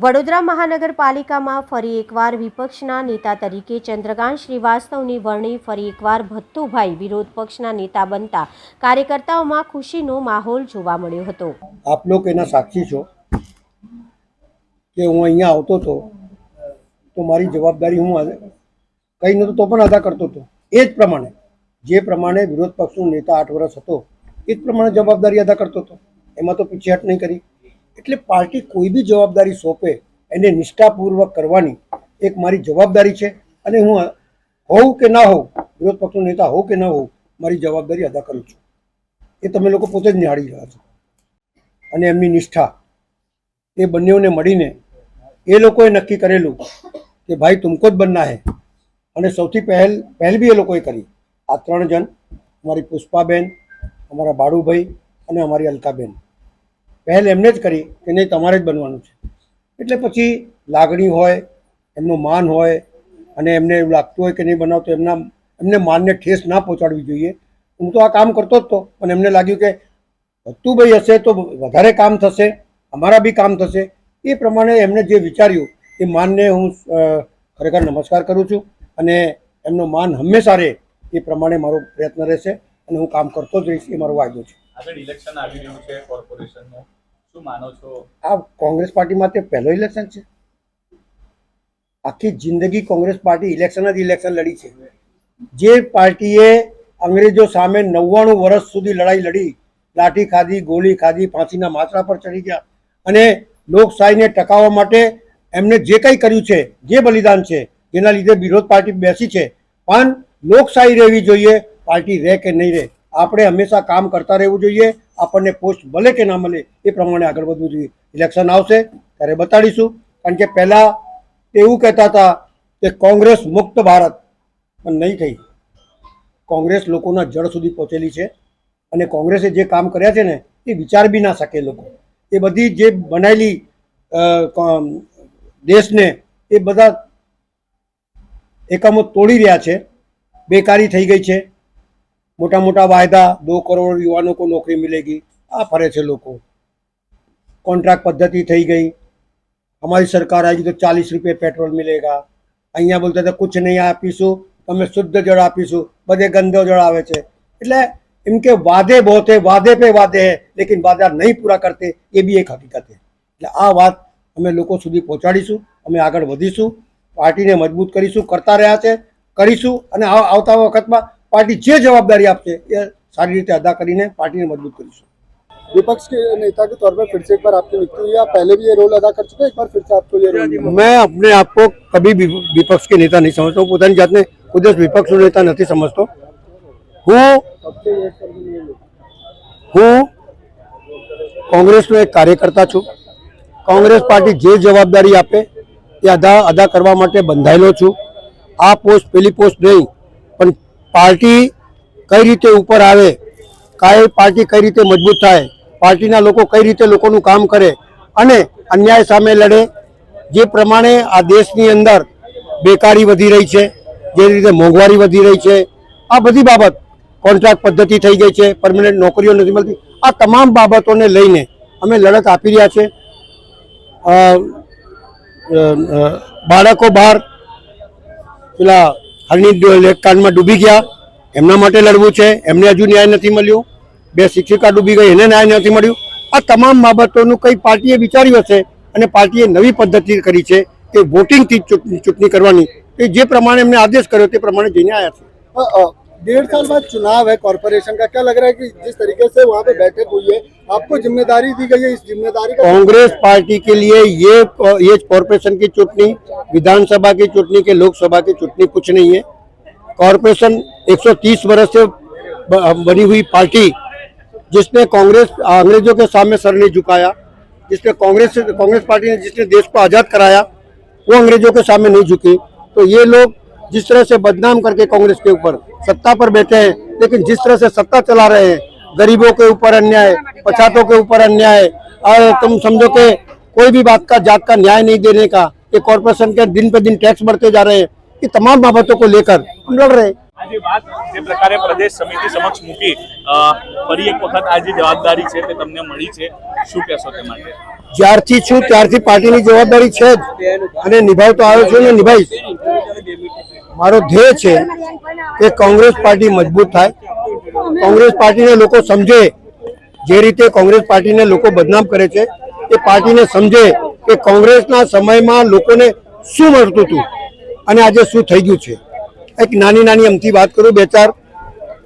વડોદરા મહાનગરપાલિકામાં ફરી એકવાર વિપક્ષના નેતા તરીકે ચંદ્રકાંત શ્રીવાસ્તવની વરણી ફરી એકવાર ભત્તુભાઈ વિરોધ પક્ષના નેતા બનતા કાર્યકર્તાઓમાં ખુશીનો માહોલ જોવા મળ્યો હતો। આપ લોકો એના સાક્ષી છો કે હું અહીંયા આવતો હતો તો મારી જવાબદારી હું કંઈ નહોતો તો પણ અદા કરતો હતો। એ જ પ્રમાણે જે પ્રમાણે વિરોધ પક્ષનો નેતા 8 વર્ષ હતો એ જ પ્રમાણે જવાબદારી અદા કરતો હતો, એમાં તો પીછેહટ નહીં કરી। એટલે પાર્ટી કોઈ બી જવાબદારી સોંપે એને નિષ્ઠાપૂર્વક કરવાની એક મારી જવાબદારી છે અને હું હોઉં કે ના હોઉં, વિરોધ પક્ષનો નેતા હોઉં કે ન હોઉં, મારી જવાબદારી અદા કરું છું। એ તમે લોકો પોતે જ નિહાળી રહ્યા છો। અને એમની નિષ્ઠા એ બંનેઓને મળીને એ લોકોએ નક્કી કરેલું કે ભાઈ તુમકો જ બનના હે। અને સૌથી પહેલ બી એ લોકોએ કરી। આ 3 જણ, અમારી પુષ્પાબેન, અમારા બાળુભાઈ અને અમારી અલકાબેન, પહેલ એમને જ કરી કે નહીં તમારે જ બનવાનું છે। એટલે પછી લાગણી હોય, એમનું માન હોય અને એમને એવું લાગતું હોય કે નહીં બનાવતો એમને માનને ઠેસ ના પહોંચાડવી જોઈએ। હું તો આ કામ કરતો જ હતો પણ એમને લાગ્યું કે ભત્તુભાઈ હશે તો વધારે કામ થશે, અમારા બી કામ થશે। એ પ્રમાણે એમને જે વિચાર્યું એ માનને હું ખરેખર નમસ્કાર કરું છું અને એમનો માન હંમેશા રહે એ પ્રમાણે મારો પ્રયત્ન રહેશે અને હું કામ કરતો જ રહીશ, એ મારો વાયદો છે। આગળ ઇલેક્શન આવી રહ્યું છે કોર્પોરેશનનું, શું માનો છો? આ કોંગ્રેસ પાર્ટી માટે પહેલો ઇલેક્શન છે। આખી જિંદગી કોંગ્રેસ પાર્ટી ઇલેક્શન લડી છે। જે પાર્ટીએ અંગ્રેજો સામે 99 વર્ષ સુધી લડાઈ લડી, લાઠી ખાધી, ગોળી ખાધી, ફાંસીના માથડા પર ચડી ગયા અને લોકશાહીને ટકાવવા માટે એમને જે કંઈ કર્યું છે, જે બલિદાન છે, જેના લીધે વિરોધ પાર્ટી બેસી છે। પણ લોકશાહી રહેવી જોઈએ, પાર્ટી રહે કે નહીં રહે, આપણે હંમેશા કામ કરતા રહેવું જોઈએ। આપણને પોસ્ટ મળે કે ના મળે એ પ્રમાણે આગળ વધવું જોઈએ। ઇલેક્શન આવશે ત્યારે બતાડીશું, કારણ કે પહેલાં એવું કહેતા હતા કે કોંગ્રેસ મુક્ત ભારત, પણ નહીં થઈ। કોંગ્રેસ લોકોના જડ સુધી પહોંચેલી છે અને કોંગ્રેસે જે કામ કર્યા છે ને એ વિચાર બી ના શકે લોકો। એ બધી જે બનાવેલી દેશને એ બધા એકમો તોડી રહ્યા છે। બેકારી થઈ ગઈ છે, मोटा मोटा वायदा, 2 करोड़ युवाओं को नौकरी मिलेगी, आ फरे छे लोग। कॉन्ट्रैक्ट पद्धति थी गई, हमारी सरकार आएगी तो 40 रुपये पेट्रोल मिलेगा। अँ बोलते थे कुछ नहीं आपीशू, तमें शुद्ध जड़ आपीशू, बधे गंदो जड़ आवे छे। એટલે એમ કે વાદે बहुत है, वादे पे वादे है, लेकिन वादा नहीं पूरा करते, ये भी एक हकीकत है। એટલે આ વાત અમે લોકો સુધી પહોંચાડીશું, અમે આગળ વધીશું, પાર્ટીને મજબૂત કરીશું, કરતા રહ્યા છે, કરીશું અને આવતા વખતમાં पार्टी जे जवाबदारी आपसे ये सारी रीते अदा करीने पार्टी ने मजबूत करीશું। विपक्ष के नेता के तौर पर फिर से एक बार आपकी नियुक्ति हुई, आप पहले भी ये रोल अदा कर चुके हैं, एक बार फिर से आपको ये रोल? मैं अपने आप को कभी भी विपक्ष के नेता नहीं समझता हूँ, પોતાની જાતને ખુદ જ વિપક્ષનો નેતા નથી સમજતો। હું કોંગ્રેસનો એક કાર્યકર્તા છું। કોંગ્રેસ પાર્ટી જે જવાબદારી આપે એ અદા કરવા માટે બંધાયેલો છું। આ પોસ્ટ પેલી પોસ્ટ નહીં, પણ पार्टी कई रीते ऊपर आवे, पार्टी कई रीते मजबूत थाय, पार्टीना लोको कई रीते लोकोनुं काम करे अने अन्याय सामे लड़े। जे प्रमाणे आ देशनी अंदर बेकारी वधी रही है, जे रीते मोंघवारी वधी रही है, आ बधी बाबत, कॉन्ट्राक्ट पद्धति थई गई है, परमनेंट नौकरीओ नथी मळती, आ तमाम बाबतोने लईने अमे लड़त आपी रह्या छे। बाळको बहार पेला हरनी लेखकांड में डूबी गया, एमना माटे लड़वू छे, एमने हजू न्याय नहीं मळ्यो। 2 शिक्षिका डूबी गई, एने न्याय नहीं मळ्यो। आ तमाम बाबतों कई पार्टीए विचार्युं हशे अने पार्टीए नवी पद्धति करी छे कि वोटिंग थी चूंटणी करवानी। जे प्रमाणे एमने आदेश कर्यो ते प्रमाणे जईने आया छे। 1.5 साल बाद चुनाव है कॉर्पोरेशन का, क्या लग रहा है कि जिस तरीके से वहाँ पे बैठक हुई है, आपको जिम्मेदारी दी गई है, इस जिम्मेदारी का? कांग्रेस पार्टी के लिए ये कॉर्पोरेशन की चुटनी, विधानसभा की चुटनी के लोकसभा की चुटनी कुछ नहीं है। कॉर्पोरेशन 130 वर्ष से बनी हुई पार्टी, जिसने कांग्रेस अंग्रेजों के सामने सर नहीं झुकाया, जिसने कांग्रेस पार्टी ने जिसने देश को आज़ाद कराया, वो अंग्रेजों के सामने नहीं झुकी। तो ये लोग जिस तरह से बदनाम करके कांग्रेस के ऊपर सत्ता पर बैठे हैं, लेकिन जिस तरह से सत्ता चला रहे हैं, गरीबों के ऊपर अन्याय, पछातों के ऊपर अन्याय, और तुम समझो कि कोई भी बात का जात का न्याय नहीं देने का, ये कॉर्पोरेशन के दिन पे दिन टैक्स बढ़ते जा रहे हैं, ये तमाम बाबतों को लेकर हम लड़ रहे हैं। જે વાત જે પ્રકારે પ્રદેશ સમિતિ સમક્ષ મૂકી ફરી એક વખત આ જે જવાબદારી છે તે તમને મળી છે, શું કહેશો તે માટે? જ્યારથી છું ત્યારથી પાર્ટીની જવાબદારી છે જ અને નિભાવતો આવ્યો છું ને નિભાઈશ. મારો ધ્યેય છે કે કોંગ્રેસ પાર્ટી મજબૂત થાય, કોંગ્રેસ પાર્ટીને લોકો સમજે. જે રીતે કોંગ્રેસ પાર્ટીને લોકો બદનામ કરે છે એ પાર્ટીને સમજે કે કોંગ્રેસના સમયમાં લોકોને શું મળતું હતું અને આજે શું થઈ ગયું છે. એક નાની નાની અમથી વાત કરું, 2-4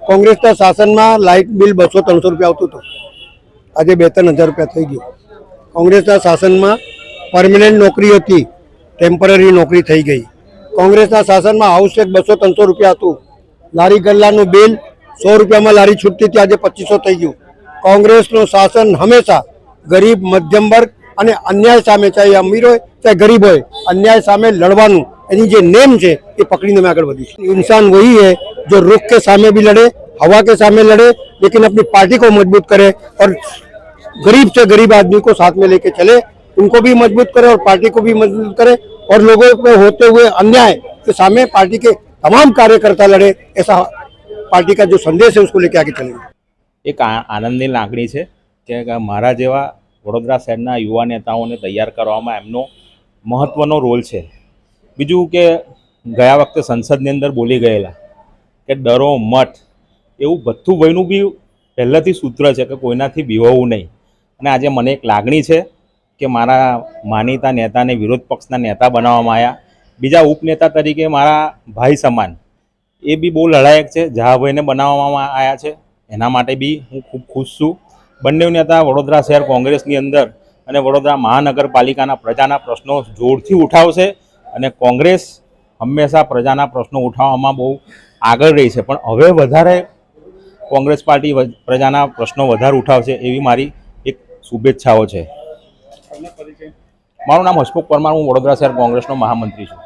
કોંગ્રેસના શાસનમાં લાઇટ બિલ 200-300 રૂપિયા આવતું હતું, આજે 2-3 હજાર રૂપિયા થઈ ગયું. કોંગ્રેસના શાસનમાં પરમેનન્ટ નોકરી હતી, ટેમ્પરરી નોકરી થઈ ગઈ. કોંગ્રેસના શાસનમાં હાઉસ ટેક્સ 200-300 રૂપિયા હતું. લારી ગલ્લાનું બિલ 100 રૂપિયામાં લારી છૂટતી હતી, આજે 2500 થઈ ગયું. કોંગ્રેસનું શાસન હંમેશા ગરીબ, મધ્યમ વર્ગ અને અન્યાય સામે, ચાહે અમીર હોય ચાહે ગરીબ હોય, અન્યાય સામે લડવાનું એની જે નેમ છે એ પકડીને मैं आगे बढ़ी. इंसान वही है जो रुख के सामने भी लड़े, हवा के सामने लड़े, लेकिन अपनी पार्टी को मजबूत करे और गरीब से गरीब आदमी को साथ में लेके चले, उनको भी मजबूत करे और पार्टी को भी मजबूत करे और लोगों पे होते हुए अन्याय के सामने पार्टी के तमाम कार्यकर्ता लड़े. ऐसा पार्टी का जो संदेश है उसको लेके आगे चलेंगे. એક આનંદની લાગણી છે કે મારા જેવા વડોદરા શહેરના યુવા નેતાઓને તૈયાર કરવામાં એમનો મહત્ત્વનો રોલ છે. બીજું કે ગયા વખતે સંસદની અંદર બોલી ગયેલા કે ડરો મઠ, એવું બધું વયનું બી પહેલાંથી સૂત્ર છે કે કોઈનાથી બીવવું નહીં. અને આજે મને એક લાગણી છે કે મારા માનીતા નેતાને વિરોધ પક્ષના નેતા બનાવવામાં આવ્યા. બીજા ઉપનેતા તરીકે મારા ભાઈ સમાન એ બી બહુ લડાયક છે, જહાભાઈને બનાવવામાં આવ્યા છે. એના માટે બી હું ખૂબ ખુશ છું. બંને નેતા વડોદરા શહેર કોંગ્રેસની અંદર અને વડોદરા મહાનગરપાલિકાના પ્રજાના પ્રશ્નો જોરથી ઉઠાવશે અને કોંગ્રેસ હંમેશા પ્રજાના પ્રશ્નો ઉઠાવવામાં બહુ આગળ રહી છે. પણ હવે વધારે કોંગ્રેસ પાર્ટી પ્રજાના પ્રશ્નો વધારે ઉઠાવશે એવી મારી એક શુભેચ્છાઓ છે. મારું નામ હસમુખ પરમાર, હું વડોદરા શહેર કોંગ્રેસનો મહામંત્રી છું.